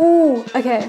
Ooh, okay.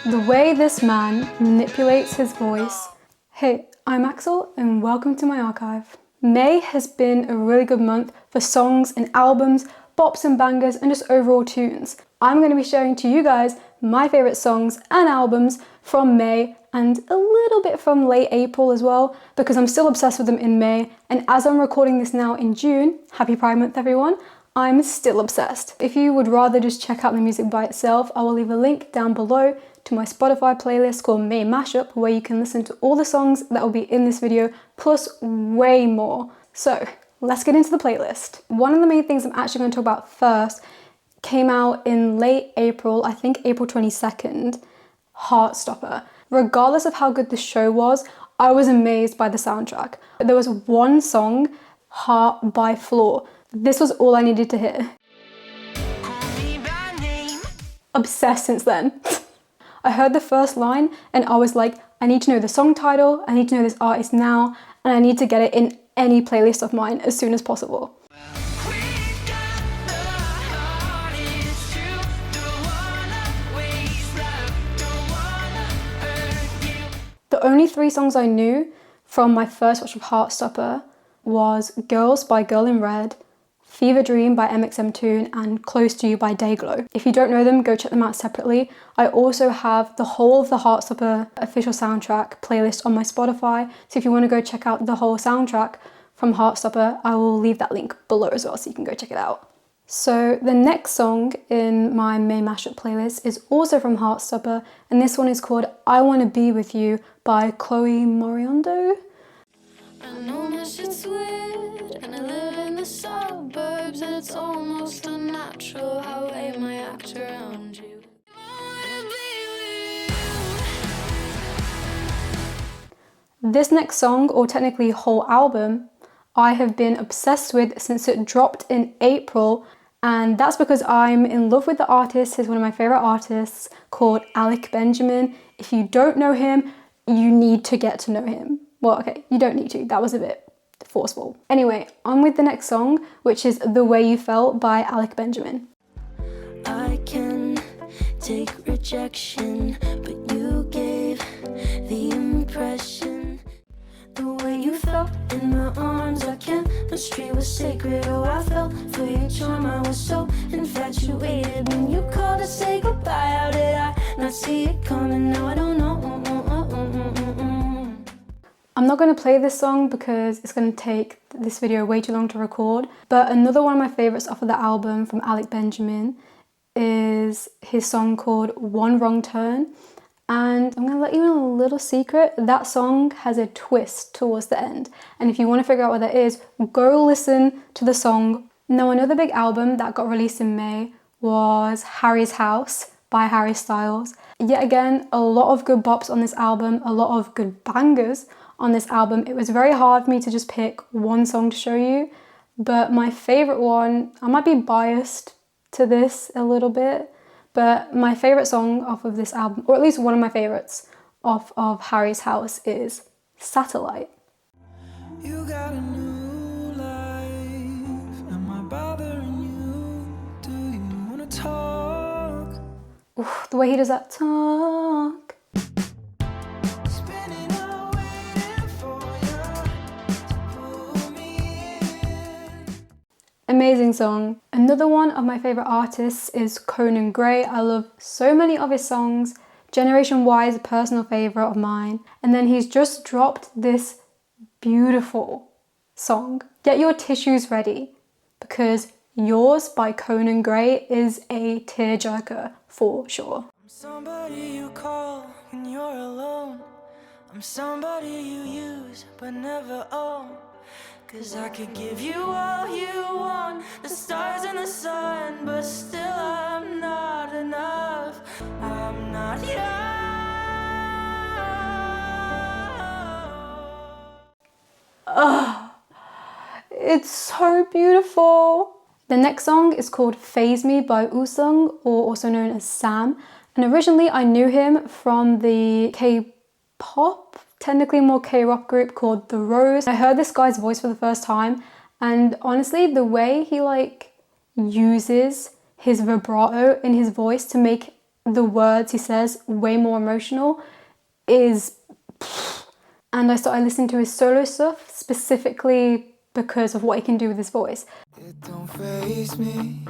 The way this man manipulates his voice. Hey, I'm Axel and welcome to my archive. May has been a really good month for songs and albums, bops and bangers, and just overall tunes. I'm going to be sharing to you guys my favourite songs and albums from May and a little bit from late April as well, because I'm still obsessed with them in May, and as I'm recording this now in June, happy Pride Month everyone, I'm still obsessed. If you would rather just check out the music by itself, I will leave a link down below to my Spotify playlist called May MASHUP, where you can listen to all the songs that will be in this video, plus way more. So let's get into the playlist. One of the main things I'm actually going to talk about first came out in late April, I think April 22nd, HEARTSTOPPER. Regardless of how good the show was, I was amazed by the soundtrack. There was one song, Heart by Floor. This was all I needed to hear. Obsessed since then. I heard the first line and I was like, I need to know the song title, I need to know this artist now, and I need to get it in any playlist of mine as soon as possible. The only 3 songs I knew from my first watch of HEARTSTOPPER was Girls by Girl in Red, Fever Dream by MXM2, and Close to You by Dayglow. If you don't know them, go check them out separately. I also have the whole of the HEARTSTOPPER official soundtrack playlist on my Spotify, so if you want to go check out the whole soundtrack from HEARTSTOPPER, I will leave that link below as well so you can go check it out. So the next song in my May Mashup playlist is also from HEARTSTOPPER, and this one is called I Wanna Be With You by Chloe Moriondo. I know my shit's weird, and I live in the suburbs, and it's almost unnatural how I might act around you. This next song, or technically whole album, I have been obsessed with since it dropped in April, and that's because I'm in love with the artist. He's one of my favourite artists called Alec Benjamin. If you don't know him, you need to get to know him. Well, okay, you don't need to, that was a bit forceful. Anyway, on with the next song, which is The Way You Felt by Alec Benjamin. I can take rejection, but you gave the impression. The way you felt in my arms, our chemistry was sacred. Oh, I fell for your charm, I was so infatuated. When you called to say goodbye, how did I not see it coming? Now I don't know. I'm not going to play this song because it's going to take this video way too long to record, but another one of my favourites off of the album from Alec Benjamin is his song called One Wrong Turn, and I'm going to let you in a little secret. That song has a twist towards the end, and if you want to figure out what that is, go listen to the song. Now, another big album that got released in May was Harry's House by Harry Styles. Yet again, a lot of good bops on this album, a lot of good bangers on this album. It was very hard for me to just pick one song to show you, but my favourite one, I might be biased to this a little bit, but my favourite song off of this album, or at least one of my favourites off of Harry's House, is Satellite. You got a new life, am I bothering you? Do you wanna talk? Oof, the way he does that talk. Amazing song. Another one of my favourite artists is Conan Gray. I love so many of his songs. Generation Y is a personal favourite of mine. And then he's just dropped this beautiful song. Get your tissues ready, because Yours by Conan Gray is a tearjerker for sure. I'm somebody you call when you're alone. I'm somebody you use but never own. 'Cause I could give you all you want, the stars and the sun, but still I'm not enough. I'm not yours. It's so beautiful. The next song is called Phase Me by Usung, or also known as Sam. And originally I knew him from the K-pop, technically more K-rock group called The Rose. I heard this guy's voice for the first time, and honestly, the way he uses his vibrato in his voice to make the words he says way more emotional is... And I started listening to his solo stuff specifically because of what he can do with his voice. It don't faze me,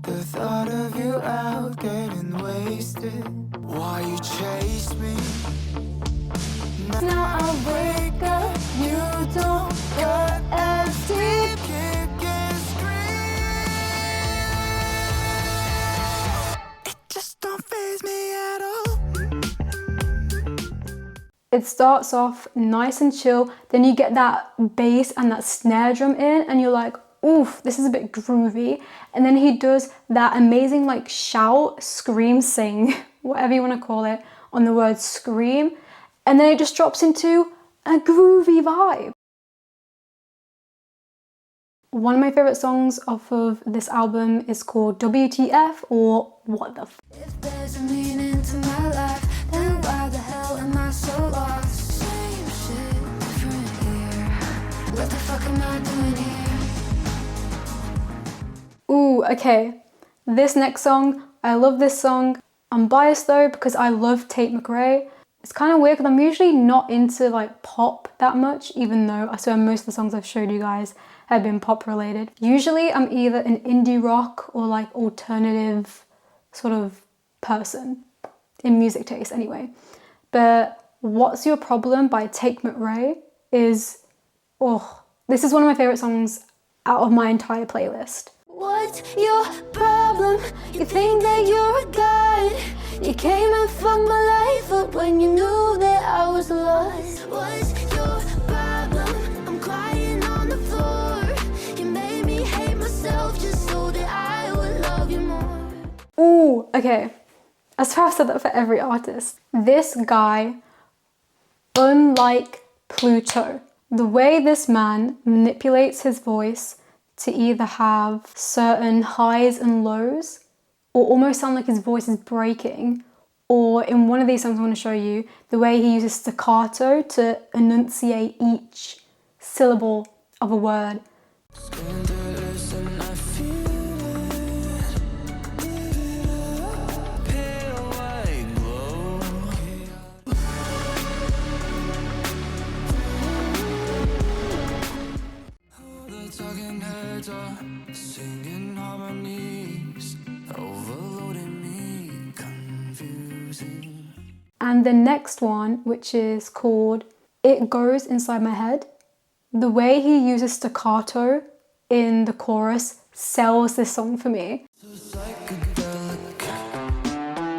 the thought of you out getting wasted. Why you chase me? Now I wake up, you don't cut as deep. Kick and scream. It just don't faze me at all. It starts off nice and chill, then you get that bass and that snare drum in and you're like, oof, this is a bit groovy. And then he does that amazing like shout, scream, sing, whatever you want to call it, on the word scream. And then it just drops into a groovy vibe. One of my favourite songs off of this album is called WTF, or What the F. If there's a meaning to my life, then why the hell am I so lost? Same shit, different year. What the fuck am I doing here? Ooh, okay. This next song, I love this song. I'm biased though because I love Tate McRae. It's kind of weird because I'm usually not into like pop that much, even though I swear most of the songs I've showed you guys have been pop related. Usually I'm either an indie rock or like alternative sort of person in music taste anyway. But What's Your Problem by Tate McRae is, oh, this is one of my favorite songs out of my entire playlist. What's your problem? You think that you're a god. You came and fucked my life up when you knew that I was lost. What's your problem? I'm crying on the floor. You made me hate myself just so that I would love you more. Ooh, okay. I swear I've said that for every artist. This guy, unlike Pluto, the way this man manipulates his voice to either have certain highs and lows, or almost sound like his voice is breaking, or in one of these songs I want to show you, the way he uses staccato to enunciate each syllable of a word. Scandalous and I feel it. Pale white glow. All the talking heads are singing harmonies, overloading me, confusing. And the next one, which is called It Goes Inside My Head, the way he uses staccato in the chorus sells this song for me. Psychedelic,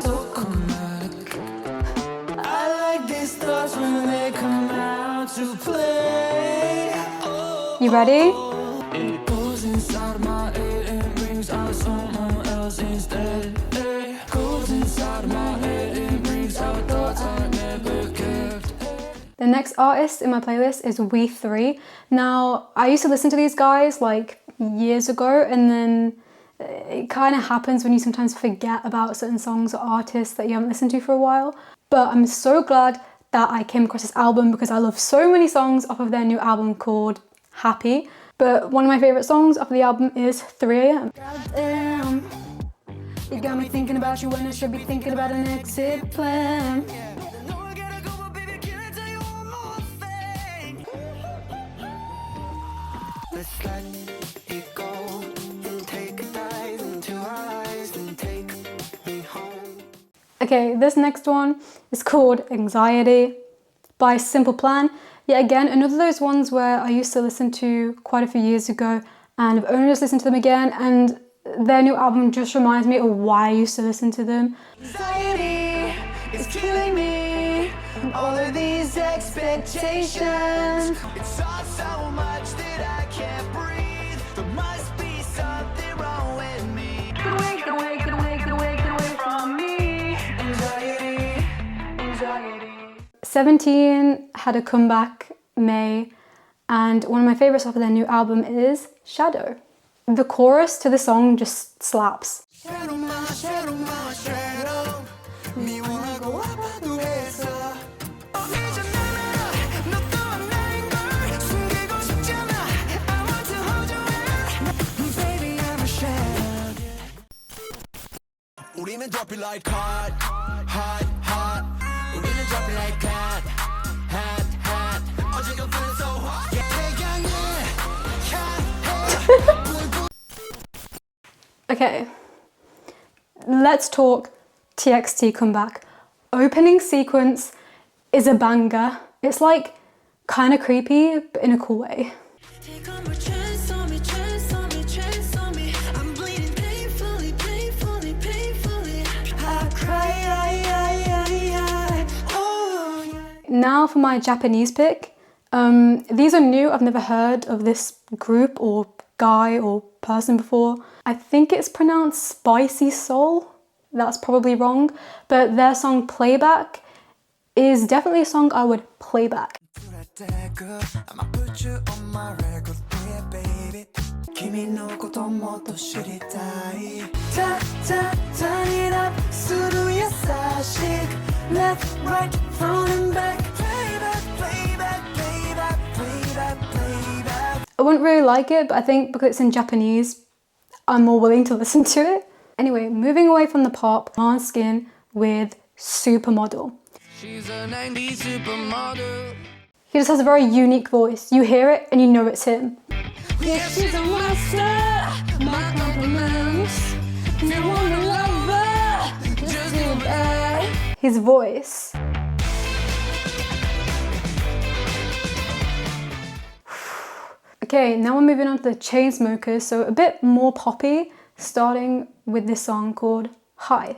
so chromatic. I like these thoughts when they come out to play. You ready? It goes inside my head and brings out someone else instead. It goes inside my head and brings out thoughts I never kept. The next artist in my playlist is We3. Now, I used to listen to these guys like years ago, and then it kind of happens when you sometimes forget about certain songs or artists that you haven't listened to for a while. But I'm so glad that I came across this album because I love so many songs off of their new album called Happy. But one of my favourite songs off of the album is 3 AM. Goddamn, you got me thinking about you when I should be thinking about an exit plan. No, I gotta go, but baby, can I tell you one more thing? Let's let it go and take a dive into our eyes and take me home. Okay, this next one is called Anxiety by Simple Plan. Yet again, another of those ones where I used to listen to quite a few years ago and I've only just listened to them again, and their new album just reminds me of why I used to listen to them. Anxiety is killing me. All of these expectations. It's all so much that I can't breathe. There must be something wrong with me. Get away, get away, get away, get away, get away from me. Anxiety, anxiety. 17 had a comeback May, and one of my favourites off of their new album is Shadow. The chorus to the song just slaps. Shadow, my shadow, my shadow. Me wanna go up the way, sir. 우리는 drop it like hot, hot, hot. 우리는 drop it like hot, hot, hot. 어제가 feeling so hot. Okay, let's talk TXT comeback. Opening sequence is a banger. It's like kind of creepy, but in a cool way. Take on my chance on me, chance on me, chance on me. I'm bleeding painfully, painfully, painfully. I cry, oh, yeah. Now for my Japanese pick. These are new. I've never heard of this group or guy or person before. I think it's pronounced Spicy Soul. That's probably wrong, but their song Playback is definitely a song I would play back. Left, right, front and back. I wouldn't really like it, but I think because it's in Japanese, I'm more willing to listen to it. Anyway, moving away from the pop, Måneskin with Supermodel. She's a 90s supermodel. He just has a very unique voice. You hear it and you know it's him. Yeah, she's a monster. My compliments. You wanna love her? Just do bad. His voice. Okay, now we're moving on to the Chainsmokers, so a bit more poppy, starting with this song called High.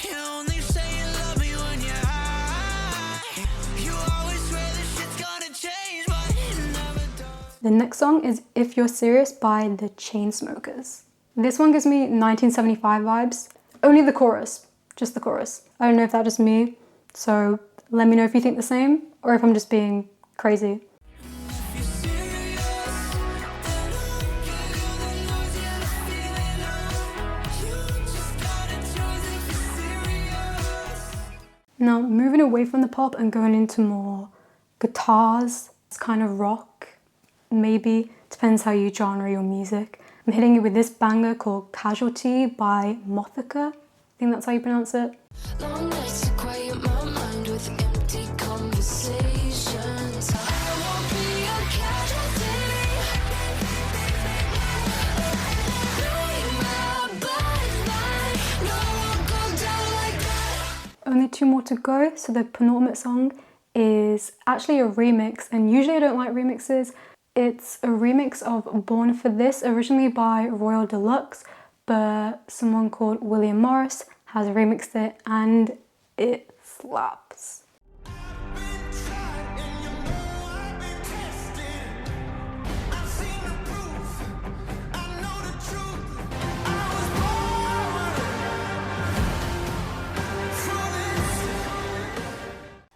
You only say you love me when you're high. You always swear this shit's gonna change, but it never does. The next song is If You're Serious by the Chainsmokers. This one gives me 1975 vibes. Only the chorus, just the chorus. I don't know if that's just me, so let me know if you think the same or if I'm just being crazy. Now, moving away from the pop and going into more guitars, it's kind of rock, maybe, depends how you genre your music. I'm hitting you with this banger called Casualty by Mothica. I think that's how you pronounce it. Long nights to quiet my mind with empty conversations. I won't be a casualty. Knowing my body's mine, no one go down like that. Only two more to go, so the penultimate song is actually a remix, and usually I don't like remixes. It's a remix of Born for This, originally by Royal Deluxe, but someone called William Morris has remixed it and it slaps.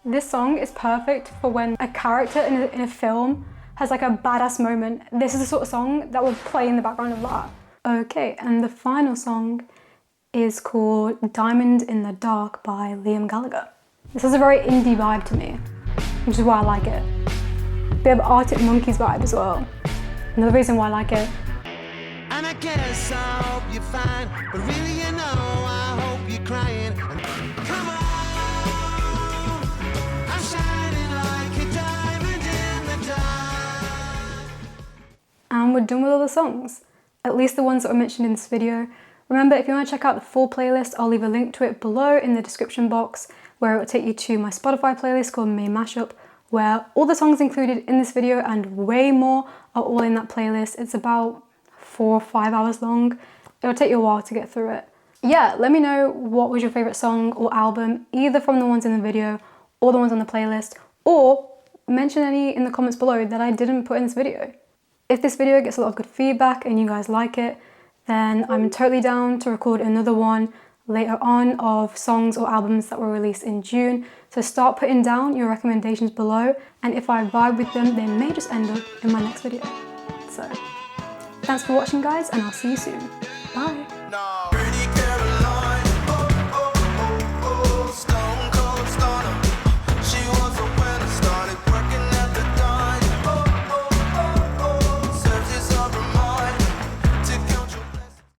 This song is perfect for when a character in a film has like a badass moment. This is the sort of song that would play in the background of that. Okay, and the final song is called Diamond in the Dark by Liam Gallagher. This has a very indie vibe to me, which is why I like it. Bit of Arctic Monkeys vibe as well. Another reason why I like it. And I guess I hope you're fine, but really, you know, I hope you're crying. Come on, I'm shining like a diamond in the dark. And we're done with all the songs, at least the ones that were mentioned in this video. Remember, if you want to check out the full playlist, I'll leave a link to it below in the description box, where it will take you to my Spotify playlist called MASHUP, where all the songs included in this video and way more are all in that playlist. It's about 4 or 5 hours long. It'll take you a while to get through it. Yeah, let me know what was your favorite song or album, either from the ones in the video or the ones on the playlist, or mention any in the comments below that I didn't put in this video. If this video gets a lot of good feedback and you guys like it, then I'm totally down to record another one later on of songs or albums that were released in June. So start putting down your recommendations below, and if I vibe with them, they may just end up in my next video. So thanks for watching, guys, and I'll see you soon. Bye. No.